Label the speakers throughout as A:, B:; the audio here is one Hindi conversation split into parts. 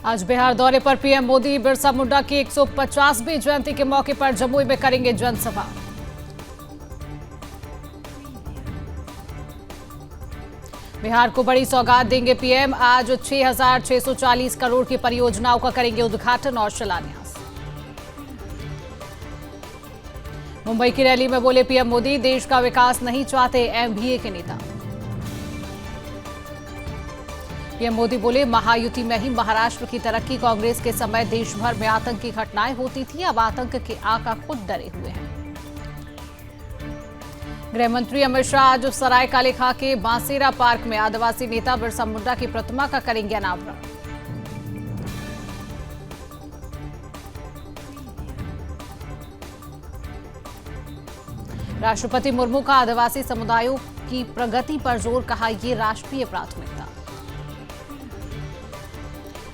A: आज बिहार दौरे पर पीएम मोदी बिरसा मुंडा की 150वीं जयंती के मौके पर जमुई में करेंगे जनसभा। बिहार को बड़ी सौगात देंगे पीएम। आज 6,640 करोड़ की परियोजनाओं का करेंगे उद्घाटन और शिलान्यास। मुंबई की रैली में बोले पीएम मोदी, देश का विकास नहीं चाहते एमवीए के नेता। पीएम मोदी बोले, महायुति में ही महाराष्ट्र की तरक्की। कांग्रेस के समय देश भर में आतंकी घटनाएं होती थी, अब आतंक के आका खुद डरे हुए हैं। गृह मंत्री अमित शाह आज सरायकालेखा के बांसेरा पार्क में आदिवासी नेता बिरसा मुंडा की प्रतिमा का करेंगे अनावरण। राष्ट्रपति मुर्मू का आदिवासी समुदायों की प्रगति पर जोर, कहा ये राष्ट्रीय प्राथमिकता।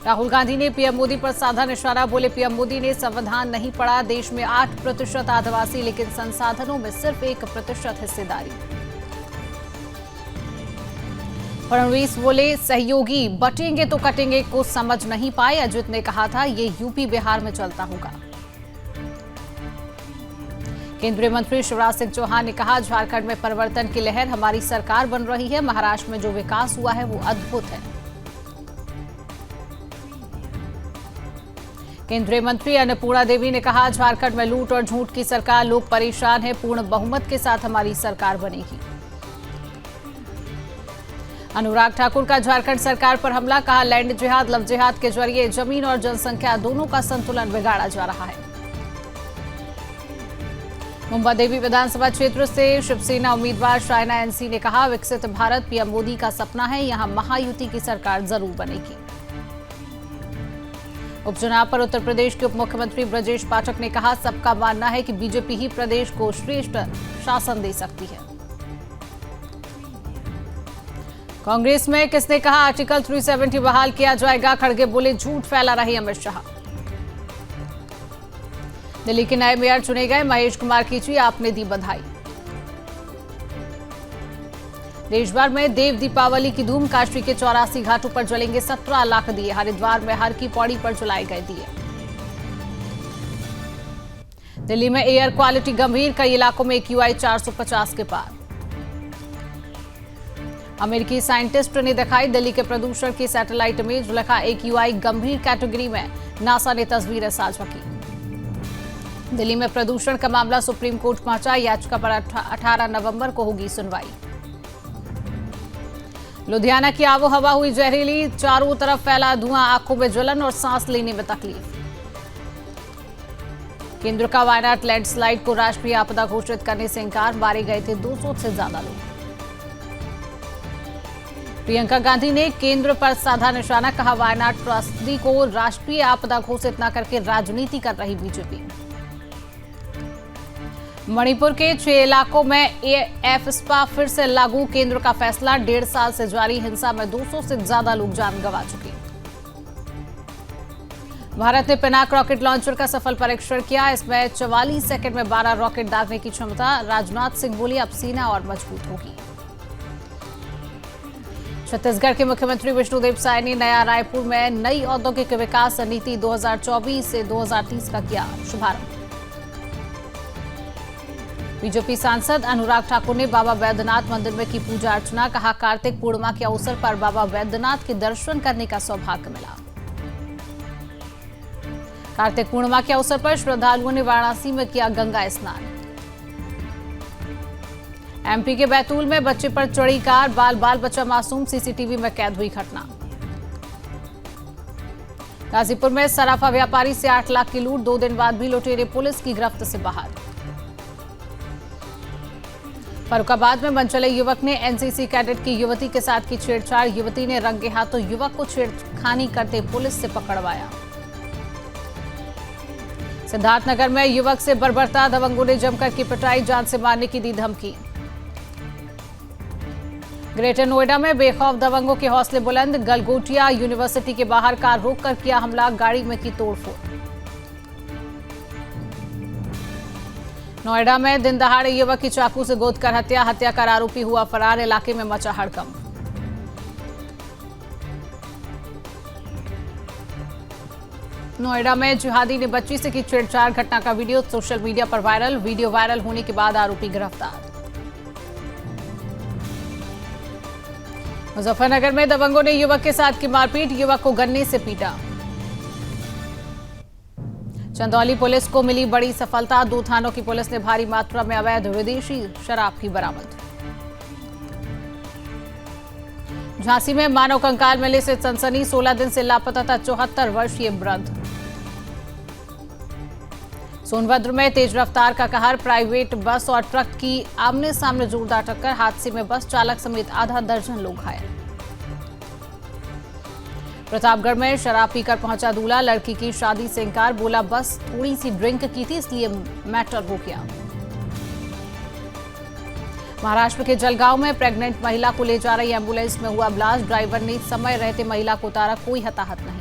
A: राहुल गांधी ने पीएम मोदी पर साधा निशाना, बोले पीएम मोदी ने संविधान नहीं पढ़ा। देश में 8% आदिवासी, लेकिन संसाधनों में सिर्फ 1% हिस्सेदारी। फडणवीस बोले, सहयोगी बटेंगे तो कटेंगे को समझ नहीं पाए। अजित ने कहा था ये यूपी बिहार में चलता होगा। केंद्रीय मंत्री शिवराज सिंह चौहान ने कहा, झारखंड में परिवर्तन की लहर, हमारी सरकार बन रही है। महाराष्ट्र में जो विकास हुआ है वो अद्भुत है। केंद्रीय मंत्री अन्नपूर्णा देवी ने कहा, झारखंड में लूट और झूठ की सरकार, लोग परेशान हैं। पूर्ण बहुमत के साथ हमारी सरकार बनेगी। अनुराग ठाकुर का झारखंड सरकार पर हमला, कहा लैंड जिहाद, लव जिहाद के जरिए जमीन और जनसंख्या दोनों का संतुलन बिगाड़ा जा रहा है। मुंबा देवी विधानसभा क्षेत्र से शिवसेना उम्मीदवार शायना एनसी ने कहा, विकसित भारत पीएम मोदी का सपना है, यहां महायुति की सरकार जरूर बनेगी। उपचुनाव पर उत्तर प्रदेश के उप मुख्यमंत्री ब्रजेश पाठक ने कहा, सबका मानना है कि बीजेपी ही प्रदेश को श्रेष्ठ शासन दे सकती है। कांग्रेस में किसने कहा आर्टिकल 370 बहाल किया जाएगा, खड़गे बोले झूठ फैला रहे अमित शाह। दिल्ली के नए मेयर चुने गए महेश कुमार खींची, आपने दी बधाई। देश भर में देव दीपावली की धूम, काशी के 84 घाटों पर जलेंगे 17 लाख दिए। हरिद्वार में हर की पौड़ी पर जलाए गए दिए। दिल्ली में एयर क्वालिटी गंभीर, कई इलाकों में AQI 450 के पार। अमेरिकी साइंटिस्ट ने दिखाई दिल्ली के प्रदूषण की सैटेलाइट इमेज, लिखा AQI गंभीर कैटेगरी में। नासा ने तस्वीरें साझा की। दिल्ली में प्रदूषण का मामला सुप्रीम कोर्ट पहुंचा, याचिका पर 18 नवंबर को होगी सुनवाई। लुधियाना की आबोहवा हुई जहरीली, चारों तरफ फैला धुआं, आंखों में जलन और सांस लेने में तकलीफ। केंद्र का वायनाड लैंडस्लाइड को राष्ट्रीय आपदा घोषित करने से इंकार, मारे गए थे 200 से ज्यादा लोग। प्रियंका गांधी ने केंद्र पर साधा निशाना, कहा वायनाड त्रासदी को राष्ट्रीय आपदा घोषित न करके राजनीति कर रही बीजेपी। मणिपुर के 6 इलाकों में एफस्पा फिर से लागू, केंद्र का फैसला। 1.5 साल से जारी हिंसा में 200 से ज्यादा लोग जान गंवा चुके। भारत ने पिनाक रॉकेट लॉन्चर का सफल परीक्षण किया, इसमें 44 सेकंड में 12 रॉकेट दागने की क्षमता। राजनाथ सिंह बोले, अब सेना और मजबूत होगी। छत्तीसगढ़ के मुख्यमंत्री विष्णुदेव साय ने नया रायपुर में नई औद्योगिक विकास नीति 2024 से 2030 का किया शुभारंभ। बीजेपी सांसद अनुराग ठाकुर ने बाबा वैद्यनाथ मंदिर में की पूजा अर्चना, कहा कार्तिक पूर्णिमा के अवसर पर बाबा वैद्यनाथ के दर्शन करने का सौभाग्य मिला। कार्तिक पूर्णिमा के अवसर पर श्रद्धालुओं ने वाराणसी में किया गंगा स्नान। एमपी के बैतूल में बच्चे पर चढ़ी कार, बाल बच्चा मासूम, सीसीटीवी में कैद हुई घटना। गाजीपुर में सराफा व्यापारी से 8 लाख की लूट, 2 दिन बाद भी लुटेरे पुलिस की गिरफ्त से बाहर। फर्रुखाबाद में मनचले युवक ने एनसीसी कैडेट की युवती के साथ की छेड़छाड़, युवती ने रंगे हाथों युवक को छेड़खानी करते पुलिस से पकड़वाया। सिद्धार्थनगर में युवक से बर्बरता, दबंगों ने जमकर की पिटाई, जान से मारने की दी धमकी। ग्रेटर नोएडा में बेखौफ दबंगों के हौसले बुलंद, गलगोटिया यूनिवर्सिटी के बाहर कार रोककर किया हमला, गाड़ी में की तोड़फोड़। नोएडा में दिन दहाड़े युवक की चाकू से गोदकर हत्या कर आरोपी हुआ फरार, इलाके में मचा हड़कंप। नोएडा में जिहादी ने बच्ची से की छेड़छाड़ घटना का वीडियो सोशल मीडिया पर वायरल। वीडियो वायरल होने के बाद आरोपी गिरफ्तार। मुजफ्फरनगर में दबंगों ने युवक के साथ की मारपीट, युवक को गन्ने से पीटा। चंदौली पुलिस को मिली बड़ी सफलता, 2 थानों की पुलिस ने भारी मात्रा में अवैध विदेशी शराब की बरामद। झांसी में मानव कंकाल मिलने से सनसनी, 16 दिन से लापता था 74 वर्षीय वृद्ध। सोनभद्र में तेज रफ्तार का कहर, प्राइवेट बस और ट्रक की आमने सामने जोरदार टक्कर, हादसे में बस चालक समेत आधा दर्जन लोग घायल। प्रतापगढ़ में शराब पीकर पहुंचा दूल्हा, लड़की की शादी से इंकार, बोला बस थोड़ी सी ड्रिंक की थी इसलिए मैटर हो गया। महाराष्ट्र के जलगांव में प्रेग्नेंट महिला को ले जा रही एम्बुलेंस में हुआ ब्लास्ट, ड्राइवर ने समय रहते महिला को उतारा, कोई हताहत नहीं।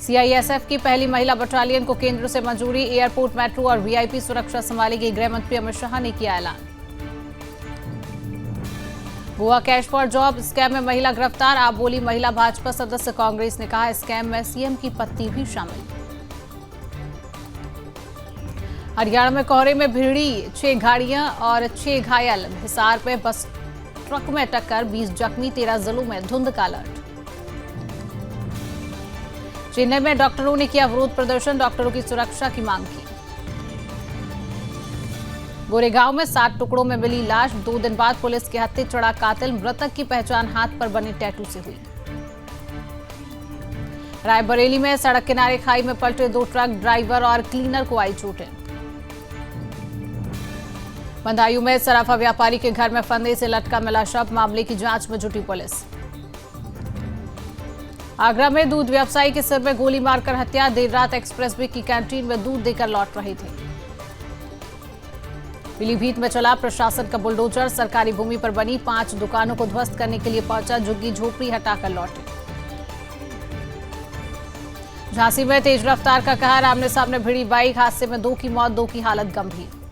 A: सीआईएसएफ की पहली महिला बटालियन को केंद्र से मंजूरी, एयरपोर्ट, मेट्रो और वीआईपी सुरक्षा संभालेगी, गृह मंत्री अमित शाह ने किया ऐलान। Goa cash for job scam में महिला गिरफ्तार, आप बोली महिला भाजपा सदस्य, कांग्रेस ने कहा स्कैम में सीएम की पत्नी भी शामिल। हरियाणा में कोहरे में भिड़ी 6 गाड़ियां और 6 घायल, हिसार में बस ट्रक में टक्कर, 20 जख्मी, 13 जिलों में धुंध का अलर्ट। चेन्नई में डॉक्टरों ने किया विरोध प्रदर्शन, डॉक्टरों की सुरक्षा की मांग की। गोरेगांव में 7 टुकड़ों में मिली लाश, 2 दिन बाद पुलिस के हत्थे चढ़ा कातिल, मृतक की पहचान हाथ पर बने टैटू से हुई। रायबरेली में सड़क किनारे खाई में पलटे 2 ट्रक, ड्राइवर और क्लीनर को आई चोटें। बदायूं में सराफा व्यापारी के घर में फंदे से लटका मिला शव, मामले की जांच में जुटी पुलिस। आगरा में दूध व्यवसायी के सिर में गोली मारकर हत्या, देर रात एक्सप्रेसवे की कैंटीन में दूध देकर लौट रहे थे। पीलीभीत में चला प्रशासन का बुलडोजर, सरकारी भूमि पर बनी 5 दुकानों को ध्वस्त करने के लिए पहुंचा, झुग्गी झोपड़ी हटाकर लौटे। झांसी में तेज रफ्तार का कहर, आमने सामने भिड़ी बाइक, हादसे में 2 की मौत, 2 की हालत गंभीर।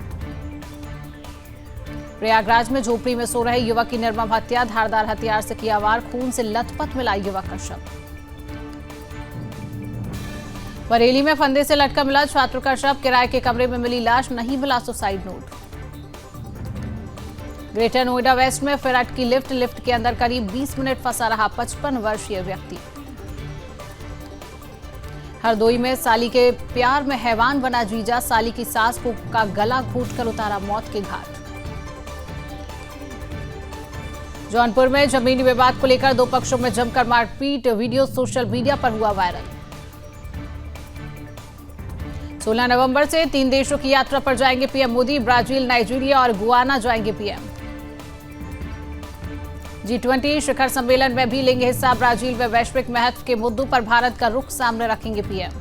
A: प्रयागराज में झोपड़ी में सो रहे युवक की निर्मम हत्या, धारदार हथियार से किया वार, खून से लथपथ मिला युवक का शव। बरेली में फंदे से लटका मिला छात्र का शव, किराए के कमरे में मिली लाश, नहीं मिला suicide note. Greater Noida West में फिर की लिफ्ट के अंदर करीब 20 मिनट फंसा रहा 55 वर्षीय व्यक्ति। हरदोई में साली के प्यार में हैवान बना जीजा, साली की सास को का गला घोंटकर उतारा मौत के घाट। जौनपुर में जमीनी विवाद को लेकर 2 पक्षों में जमकर मारपीट, वीडियो सोशल मीडिया पर हुआ वायरल। 16 नवंबर से 3 देशों की यात्रा पर जाएंगे पीएम मोदी, ब्राजील, नाइजीरिया और गुआना जाएंगे पीएम। G20 शिखर सम्मेलन में भी लेंगे हिस्सा, ब्राजील में वैश्विक महत्व के मुद्दों पर भारत का रुख सामने रखेंगे पीएम।